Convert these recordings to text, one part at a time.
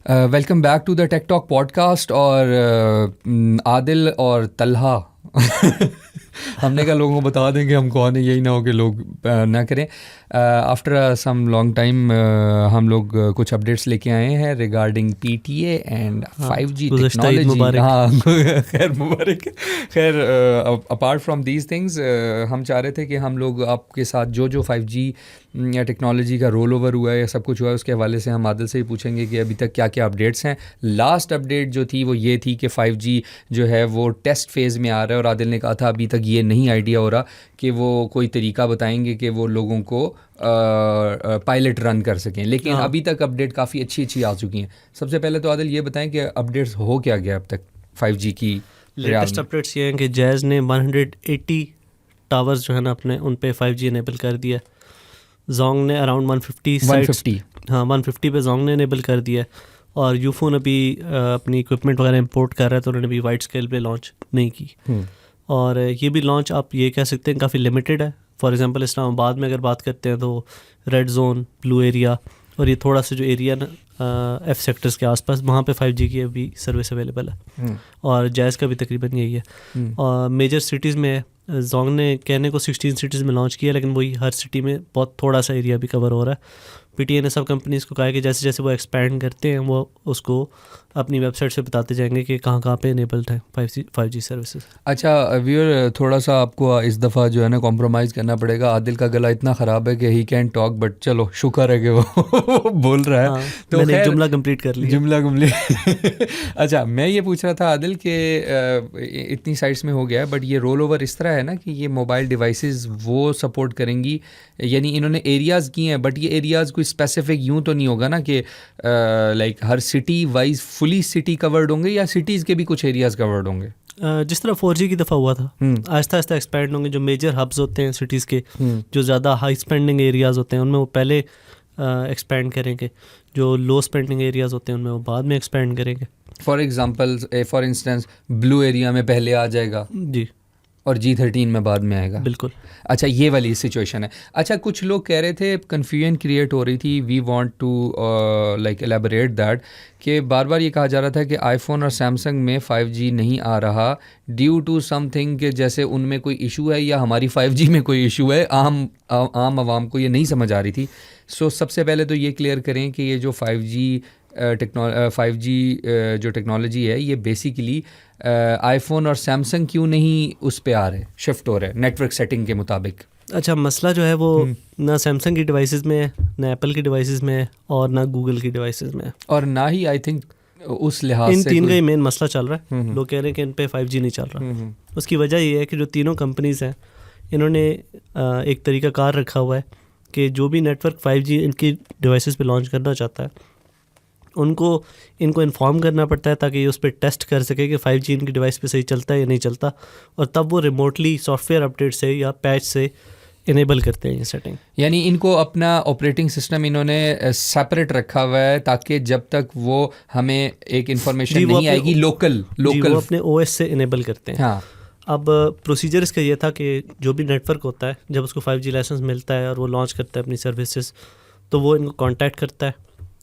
Welcome back to the tech talk podcast. और आदिल और तलहा हमने कहा लोगों को बता देंगे हम कौन है, यही ना हो कि लोग ना करें। आफ्टर सम लॉन्ग टाइम हम लोग कुछ अपडेट्स लेके आए हैं regarding PTA and 5G technology. हाँ खैर मुबारक। खैर अपार्ट फ्रॉम दीज थिंग्स हम चाह रहे थे कि हम लोग आपके साथ जो 5G या टेक्नोलॉजी का रोल ओवर हुआ है या सब कुछ हुआ है उसके हवाले से हम आदिल से ही पूछेंगे कि अभी तक क्या क्या अपडेट्स हैं। लास्ट अपडेट जो थी वो ये थी कि 5G जो है वो टेस्ट फेज़ में आ रहा है, और आदिल ने कहा था अभी तक ये नहीं आइडिया हो रहा कि वो कोई तरीका बताएंगे कि वो लोगों को पायलट रन कर सकें, लेकिन अभी तक अपडेट काफ़ी अच्छी आ चुकी हैं। सबसे पहले तो आदिल ये बताएं कि अपडेट्स हो क्या गया अब तक 5G की। लेटेस्ट अपडेट्स ये हैं कि जैज़ ने 180 टावर्स जो है ना अपने उन पे 5G इनेबल कर दिया। जोंग ने अराउंड 150 पे जोंग ने इनेबल कर दिया है, और यूफोन अभी अपनी इक्विपमेंट वगैरह इंपोर्ट कर रहा है, तो उन्होंने अभी वाइड स्केल पे लॉन्च नहीं की। और ये भी लॉन्च आप ये कह सकते हैं काफ़ी लिमिटेड है। फॉर एग्जांपल इस्लामाबाद में अगर बात करते हैं तो रेड जोन, ब्लू एरिया और ये थोड़ा सा जो एरिया ना F सेक्टर्स के आसपास, वहाँ पे 5G की अभी सर्विस अवेलेबल है। और जैज़ का भी तकरीबन यही है। और मेजर सिटीज़ में जोंग ने कहने को 16 सिटीज़ में लॉन्च किया, लेकिन वही हर सिटी में बहुत थोड़ा सा एरिया भी कवर हो रहा है। PTA ने सब कंपनीज़ को कहा है कि जैसे जैसे वो एक्सपैंड करते हैं वो उसको अपनी वेबसाइट से बताते जाएंगे कि कहाँ पे इनेबल्ड है 5G सर्विसेज। अच्छा व्यूअर, थोड़ा सा आपको इस दफ़ा जो है ना कॉम्प्रोमाइज़ करना पड़ेगा। आदिल का गला इतना ख़राब है कि ही कैन टॉक, बट चलो शुक्र है कि वो बोल रहा है। तो मैंने जुमला कंप्लीट कर लिया। जुमला कंप्लीट अच्छा, मैं ये पूछ रहा था आदिल कि इतनी साइट्स में हो गया है, बट ये रोल ओवर इस तरह है ना कि ये मोबाइल डिवाइसेस वो सपोर्ट करेंगी, यानी इन्होंने एरियाज़ किए हैं, बट ये एरियाज़ कोई स्पेसिफिक यूँ तो नहीं होगा ना कि लाइक हर city wise fully city covered होंगे, या सिटीज़ के भी कुछ एरियाज़ कवर्ड होंगे? जिस तरह 4G की दफ़ा हुआ था, आहिस्ता आहिस्ता एक्सपैंड होंगे। जो मेजर हब्स होते हैं सिटीज़ के, जो ज़्यादा हाई स्पेंडिंग एरियाज़ होते हैं उनमें वो पहले एक्सपैंड करेंगे। जो लो स्पेंडिंग एरियाज़ होते हैं उनमें वो बाद में एक्सपैंड करेंगे। फॉर इंस्टेंस ब्लू एरिया में पहले आ जाएगा जी, और G13 में बाद में आएगा। बिल्कुल। अच्छा, ये वाली सिचुएशन है। अच्छा, कुछ लोग कह रहे थे, कन्फ्यूजन क्रिएट हो रही थी, we want to like elaborate that, कि बार बार ये कहा जा रहा था कि आईफोन और सैमसंग में 5G नहीं आ रहा ड्यू टू समथिंग, कि जैसे उनमें कोई इशू है या हमारी 5G में कोई इशू है। आम आवाम को ये नहीं समझ आ रही थी। सो सबसे पहले तो ये क्लियर करें कि ये जो 5G जो टेक्नोलॉजी है ये बेसिकली आईफोन और सैमसंग क्यों नहीं उस पे आ रहे, शिफ्ट हो रहे नेटवर्क सेटिंग के मुताबिक? अच्छा, मसला जो है वो ना सैमसंग की डिवाइसेस में है, ना एप्पल की डिवाइसेस में है, और ना गूगल की डिवाइसेस में है, और ना ही आई थिंक उस लिहाज इन से तीन का ही मेन मसला चल रहा है। लोग कह रहे हैं कि इन पे 5G नहीं चल रहा। उसकी वजह ये है कि जो तीनों कंपनीज़ हैं इन्होंने एक तरीका कार रखा हुआ है कि जो भी नेटवर्क 5G इनकी डिवाइसेस पे लॉन्च करना चाहता है इनको इन्फॉर्म करना पड़ता है, ताकि ये उस पर टेस्ट कर सके कि 5G इनकी डिवाइस पे सही चलता है या नहीं चलता, और तब वो रिमोटली सॉफ्टवेयर अपडेट से या पैच से इनेबल करते हैं ये सेटिंग। यानी इनको अपना ऑपरेटिंग सिस्टम इन्होंने सेपरेट रखा हुआ है, ताकि जब तक वो हमें एक इन्फॉर्मेशन नहीं आएगी लोकल वो अपने OS से इनेबल करते हैं। हाँ। अब प्रोसीजर इसका ये था कि जो भी नेटवर्क होता है, जब उसको 5G लाइसेंस मिलता है और वो लॉन्च करता है अपनी सर्विसेज, तो वो इनको कॉन्टैक्ट करता है,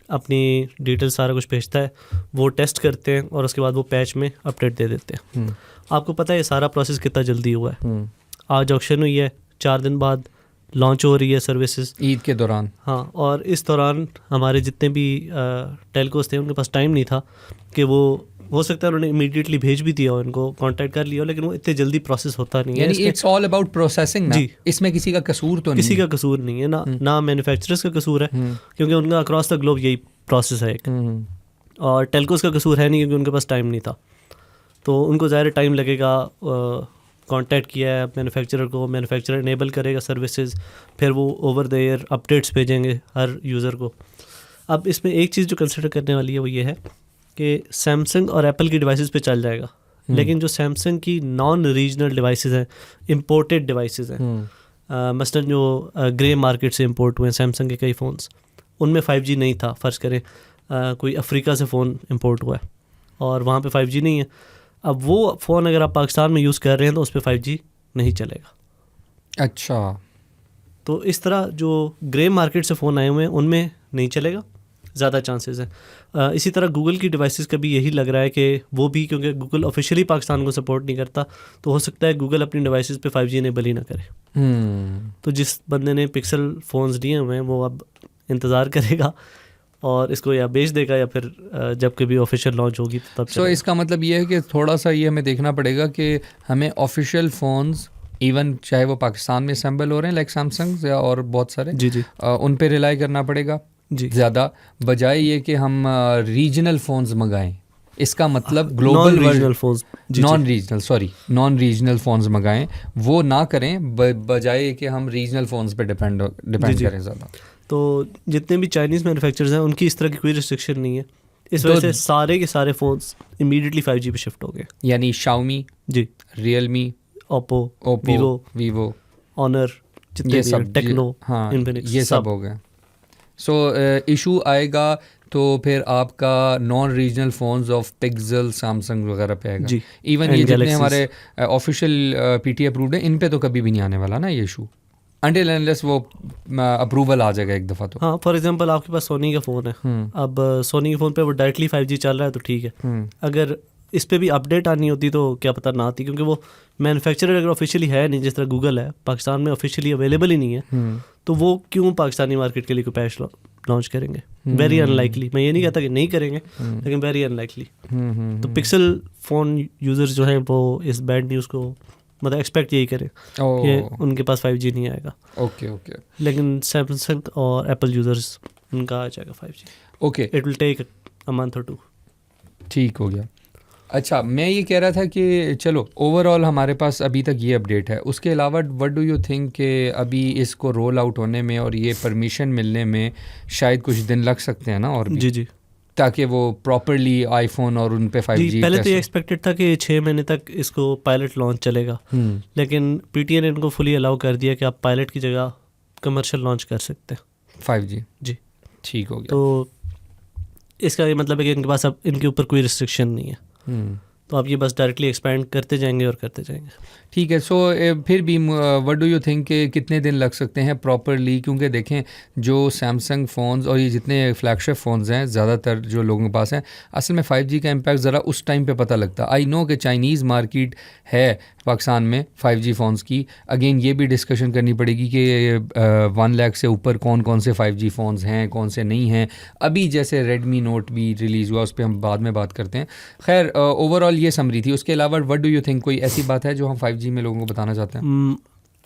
अपनी डिटेल सारा कुछ भेजता है, वो टेस्ट करते हैं और उसके बाद वो पैच में अपडेट दे देते हैं। आपको पता है ये सारा प्रोसेस कितना जल्दी हुआ है। आज ऑक्शन हुई है, 4 दिन बाद लॉन्च हो रही है सर्विसेज, ईद के दौरान। हाँ, और इस दौरान हमारे जितने भी टेलकोस थे उनके पास टाइम नहीं था कि वो, हो सकता है उन्होंने इमीडिएटली भेज भी दिया हो, इनको कांटेक्ट कर लिया हो, लेकिन वो इतने जल्दी प्रोसेस होता नहीं है। यानी इट्स ऑल अबाउट प्रोसेसिंग ना, इसमें किसी का कसूर तो नहीं, किसी का कसूर नहीं है, ना मैन्युफैक्चरर्स का कसूर है, क्योंकि उनका अक्रॉस द ग्लोब यही प्रोसेस है एक, और टेलकोस का कसूर है नहीं, क्योंकि उनके पास टाइम नहीं था। तो उनको ज़्यादा टाइम लगेगा, कांटेक्ट किया है मैन्युफैक्चरर को, मैन्युफैक्चरर इनेबल करेगा सर्विसेज, फिर वो ओवर द एयर अपडेट्स भेजेंगे हर यूज़र को। अब इसमें एक चीज़ जो कंसिडर करने वाली है वो ये है कि सैमसंग और एप्पल की डिवाइसेस पे चल जाएगा, लेकिन जो सैमसंग की नॉन रीजनल डिवाइसेस हैं, इंपोर्टेड डिवाइसेस हैं, मसलन जो ग्रे मार्केट से इंपोर्ट हुए हैं सैमसंग के कई फ़ोन्स, उनमें 5G नहीं था। फ़र्ज़ करें कोई अफ्रीका से फ़ोन इंपोर्ट हुआ है और वहाँ पे 5G नहीं है। अब वो फ़ोन अगर आप पाकिस्तान में यूज़ कर रहे हैं तो उस पर 5G नहीं चलेगा। अच्छा, तो इस तरह जो ग्रे मार्केट से फ़ोन आए हुए हैं उनमें नहीं चलेगा, ज़्यादा चांसेस हैं। इसी तरह गूगल की डिवाइसेस का भी यही लग रहा है कि वो भी, क्योंकि गूगल ऑफिशियली पाकिस्तान को सपोर्ट नहीं करता, तो हो सकता है गूगल अपनी डिवाइसेस पे 5G इनेबल ही ना करे। तो जिस बंदे ने पिक्सल फ़ोन्स लिए हुए हैं वो अब इंतज़ार करेगा और इसको या बेच देगा या फिर जब कभी ऑफिशियल लॉन्च होगी तो तब सो इसका मतलब ये है कि थोड़ा सा ये हमें देखना पड़ेगा कि हमें ऑफिशियल फ़ोन्स इवन चाहे वो पाकिस्तान में असेंबल हो रहे हैं लाइक सैमसंग या और बहुत सारे जी जी उन पे रिलाई करना पड़ेगा जी ज़्यादा, बजाय ये कि हम रीजनल फ़ोन्स मंगाएं। इसका मतलब global regional phones, non regional phones मंगाएं, वो ना करें बजाय कि हम रीजनल फ़ोन्स पे डिपेंड करें ज़्यादा। तो जितने भी चाइनीज़ मैन्युफैक्चरर्स हैं उनकी इस तरह की कोई रिस्ट्रिक्शन नहीं है, इस वजह से सारे के सारे फ़ोन्स इमीडिएटली 5G पे शिफ्ट हो गए। यानी शाओमी, जी, रियलमी, ओप्पो, वीवो, ऑनर, जितने ये भी सब, टेक्नो, हाँ इन्फिनिक्स, ये सब हो गए। सो इशू आएगा तो फिर आपका non regional phones of pixel, Samsung वगैरह पे आएगा। जी, इवन and ये जितने Galaxies। हमारे ऑफिशियल पीटी अप्रूव्ड है इन पे तो कभी भी नहीं आने वाला ना ये इशू, अनटिल अनलेस वो अप्रूवल आ जाएगा एक दफ़ा तो। हाँ, फॉर एग्जांपल आपके पास सोनी का फ़ोन है, अब सोनी के फ़ोन पे वो डायरेक्टली 5G चल रहा है तो ठीक है। अगर इस पे भी अपडेट आनी होती तो क्या पता ना आती, क्योंकि वो मैन्युफैक्चरर अगर ऑफिशियली है नहीं, जिस तरह गूगल है पाकिस्तान में ऑफिशियली अवेलेबल ही नहीं है, तो वो क्यों पाकिस्तानी मार्केट के लिए कोई पैच लॉन्च करेंगे? Very unlikely. मैं ये नहीं कहता कि नहीं करेंगे, लेकिन वेरी अनलाइकली। तो पिक्सल फ़ोन यूज़र्स जो हैं वो इस बैड न्यूज़ को मतलब एक्सपेक्ट यही करें कि उनके पास 5G नहीं आएगा। Okay okay. लेकिन सैमसंग और एप्पल यूज़र्स उनका आ जाएगा 5G। Okay, it will take a month और 2। ठीक हो गया। अच्छा, मैं ये कह रहा था कि चलो ओवरऑल हमारे पास अभी तक ये अपडेट है, उसके अलावा व्हाट डू यू थिंक कि अभी इसको रोल आउट होने में और ये परमिशन मिलने में शायद कुछ दिन लग सकते हैं ना, और भी? जी जी, ताकि वो प्रॉपरली आईफोन और उन पे 5G जी पहले तो ये एक्सपेक्टेड था कि 6 महीने तक इसको पायलट लॉन्च चलेगा, लेकिन पीटीए ने इनको फुली अलाउ कर दिया कि आप पायलट की जगह कमर्शियल लॉन्च कर सकते हैं 5G। जी, ठीक हो गया। तो इसका ये मतलब है कि इनके पास अब इनके ऊपर कोई रिस्ट्रिक्शन नहीं है, तो आप ये बस डायरेक्टली एक्सपैंड करते जाएंगे और करते जाएंगे। ठीक है। सो फिर भी व्हाट डू यू थिंक कि कितने दिन लग सकते हैं प्रॉपरली? क्योंकि देखें जो सैमसंग फ़ोन्स और ये जितने फ्लैगशिप फ़ोन्स हैं ज़्यादातर जो लोगों के पास हैं, असल में 5G का इम्पैक्ट ज़रा उस टाइम पे पता लगता। आई नो कि चाइनीज़ मार्केट है पाकिस्तान में 5G फ़ोन्स की। अगेन ये भी डिस्कशन करनी पड़ेगी कि 1 लाख से ऊपर कौन कौन से 5G फ़ोन्स हैं, कौन से नहीं हैं। अभी जैसे रेडमी नोट भी रिलीज़ हुआ, उस पर हम बाद में बात करते हैं। खैर ओवरऑल ये समरी थी। उसके अलावा व्हाट डू यू थिंक कोई ऐसी बात है जो हम 5G में लोगों को बताना चाहते हैं?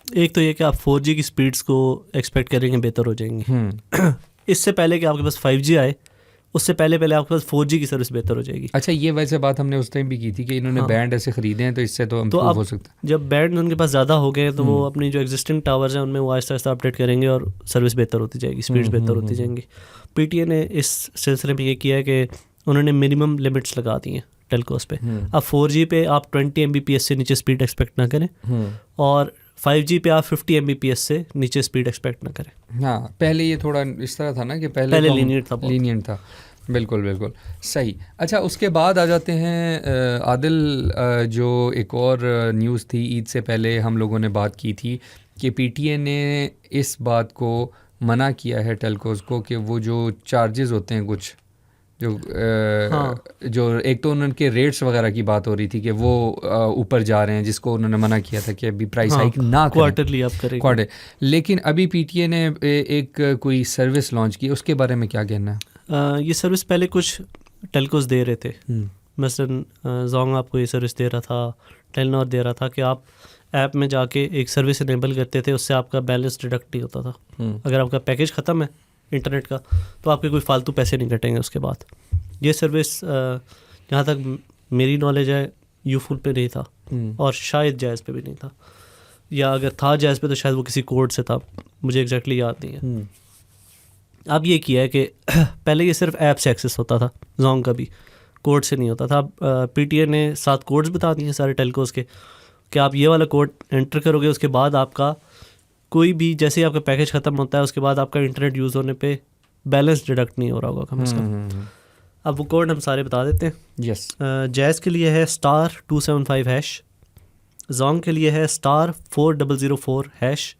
एक तो ये कि आप 4G की स्पीड्स को एक्सपेक्ट करेंगे बेहतर हो जाएंगी। इससे पहले कि आपके पास 5G आए, उससे पहले आपके पास 4G की सर्विस बेहतर हो जाएगी। अच्छा, ये वैसे बात हमने उस टाइम भी की थी कि इन्होंने बैंड ऐसे खरीदे हैं तो इससे तो इम्प्रूव हो सकता है। जब बैंड उनके पास ज़्यादा हो गए हैं तो वो अपनी जो एग्जिस्टिंग टावर्स हैं उनमें वो आहिस्ता आहिस्ता अपडेट करेंगे और सर्विस बेहतर होती जाएगी, स्पीड्स बेहतर होती जाएंगी। पीटीए ने इस सिलसिले में ये किया है कि उन्होंने मिनिमम लिमिट्स लगा दी हैं टेलकोस पे। अब 4G पे आप 20 Mbps से नीचे स्पीड एक्सपेक्ट ना करें, और 5G पे आप 50 Mbps से नीचे स्पीड एक्सपेक्ट ना करें। हाँ, पहले ये थोड़ा इस तरह था ना कि पहले लीनियंट था। बिल्कुल बिल्कुल सही। अच्छा, उसके बाद आ जाते हैं आदिल, जो एक और न्यूज़ थी। ईद से पहले हम लोगों ने बात की थी कि पीटीए ने इस बात को मना किया है टेलकोस को कि वो जो चार्जेस होते हैं कुछ जो एक तो उनके रेट्स वगैरह की बात हो रही थी कि वो ऊपर जा रहे हैं, जिसको उन्होंने मना किया था कि अभी प्राइस हाइक ना करें, क्वार्टरली आप करें क्वार्टर। लेकिन अभी पीटीए ने एक कोई सर्विस लॉन्च की, उसके बारे में क्या कहना है? ये सर्विस पहले कुछ टेलकोस दे रहे थे, मसलन जोंग आपको ये सर्विस दे रहा था, टेलनॉर दे रहा था कि आप ऐप में जाके एक सर्विस इनेबल करते थे, उससे आपका बैलेंस डिडक्ट नहीं होता था। अगर आपका पैकेज ख़त्म है इंटरनेट का तो आपके कोई फालतू पैसे नहीं कटेंगे उसके बाद। ये सर्विस जहाँ तक मेरी नॉलेज है यूफुल पे नहीं था, और शायद जैज़ पे भी नहीं था, या अगर था जैज़ पे तो शायद वो किसी कोड से था, मुझे एग्जैक्टली याद नहीं है। अब ये किया है कि पहले ये सिर्फ ऐप से एक्सेस होता था, जोंग का भी कोड से नहीं होता था। अब पीटीए ने 7 कोड्स बता दिए सारे टेलकोस के कि आप ये वाला कोड एंटर करोगे, उसके बाद आपका कोई भी, जैसे ही आपका पैकेज ख़त्म होता है उसके बाद आपका इंटरनेट यूज़ होने पे बैलेंस डिडक्ट नहीं हो रहा होगा कम से कम। अब वो कोड हम सारे बता देते हैं। यस, जैज़ के लिए है *275#, जोंग के लिए है *4004#,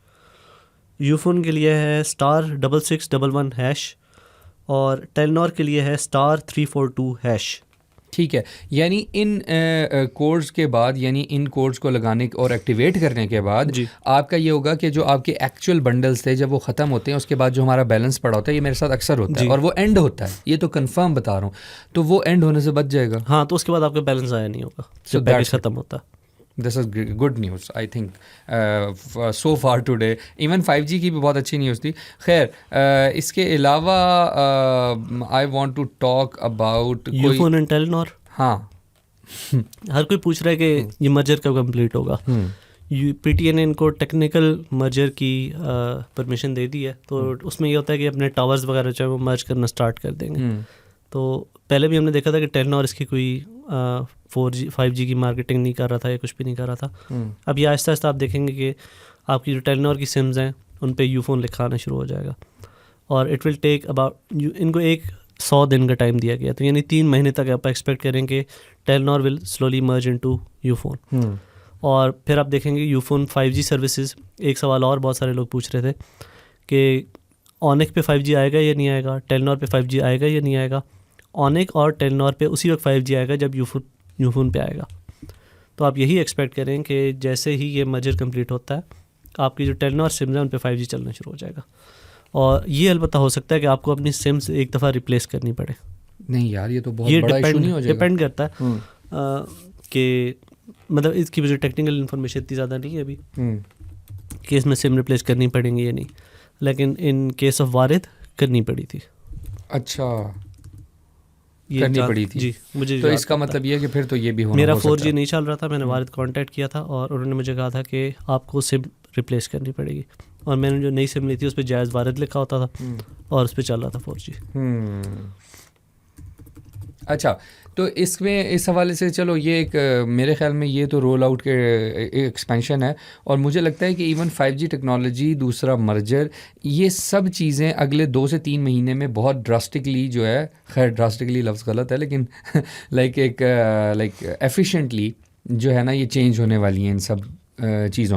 यूफोन के लिए है *6611#, और टेलनॉर के लिए है *342#। ठीक है, यानी इन कोड्स के बाद, यानी इन कोड्स को लगाने और एक्टिवेट करने के बाद जी। आपका ये होगा कि जो आपके एक्चुअल बंडल्स थे जब वो ख़त्म होते हैं उसके बाद जो हमारा बैलेंस पड़ा होता है, ये मेरे साथ अक्सर होता है और वो एंड होता है, ये तो कंफर्म बता रहा हूँ, तो वो एंड होने से बच जाएगा। हाँ, तो उसके बाद आपका बैलेंस आया नहीं होगा जब पैकेज ख़त्म होता है। This is good news I think so far today. Even 5G की भी बहुत अच्छी न्यूज़ थी। खैर इसके अलावा I want to talk about Ufone and Telenor. हाँ हर कोई पूछ रहा है कि ये मर्जर कब कंप्लीट होगा। PTA ने इनको टेक्निकल मर्जर की परमिशन दे दी है, तो उसमें ये होता है कि अपने टावर्स वगैरह जो है वो मर्ज करना स्टार्ट कर देंगे। तो पहले भी हमने देखा था कि टेलनॉर इसकी कोई 4G 5G की मार्केटिंग नहीं कर रहा था या कुछ भी नहीं कर रहा था। अब ये आहिस्ता आहिस्ता आप देखेंगे कि आपकी जो टेलनॉर की सिम्स हैं उन पे यूफोन लिखा आना शुरू हो जाएगा और इट विल टेक अबाउट, इनको 100 दिन का टाइम दिया गया, तो यानी 3 महीने तक आप एक्सपेक्ट करेंगे Telenor will slowly merge into Ufone. और फिर आप देखेंगे यूफोन 5G सर्विसेज। एक सवाल और बहुत सारे लोग पूछ रहे थे कि ऑनिक पे 5G आएगा या नहीं आएगा, टेलनॉर पे 5G आएगा या नहीं आएगा। ऑनिक और टेलनॉर पे उसी वक्त 5G आएगा जब यूफोन पे आएगा। तो आप यही एक्सपेक्ट करें कि जैसे ही ये मर्जर कंप्लीट होता है आपकी जो टेलनॉर सिम्स हैं उन पे 5G चलना शुरू हो जाएगा। और ये अलबत्ता हो सकता है कि आपको अपनी सिम्स एक दफ़ा रिप्लेस करनी पड़े। नहीं यार, ये तो बहुत बड़ा इशू नहीं हो जाएगा? डिपेंड करता है कि मतलब इसकी मुझे टेक्निकल इन्फॉर्मेशन इतनी ज़्यादा नहीं है अभी कि इसमें सिम रिप्लेस करनी पड़ेंगी या नहीं, लेकिन इन केस ऑफ वारिद करनी पड़ी थी। अच्छा, करनी पड़ी थी जी, मुझे तो इसका मतलब ये है कि फिर तो ये भी होना मेरा हो सकता 4G नहीं चल रहा था, मैंने वारिद कांटेक्ट किया था और उन्होंने मुझे कहा था कि आपको सिम रिप्लेस करनी पड़ेगी, और मैंने जो नई सिम ली थी उस पर जायज़ वारिद लिखा होता था और उस पर चल रहा था 4G। अच्छा, तो इसमें इस हवाले से चलो ये एक मेरे ख्याल में ये तो रोल आउट के एक्सपेंशन है, और मुझे लगता है कि इवन 5G टेक्नोलॉजी, दूसरा मर्जर, ये सब चीज़ें अगले 2 से 3 महीने में बहुत ड्रास्टिकली जो है, खैर ड्रास्टिकली लफ्ज़ गलत है लेकिन लाइक एफिशिएंटली जो है ना ये चेंज होने वाली हैं इन सब चीज़ों में।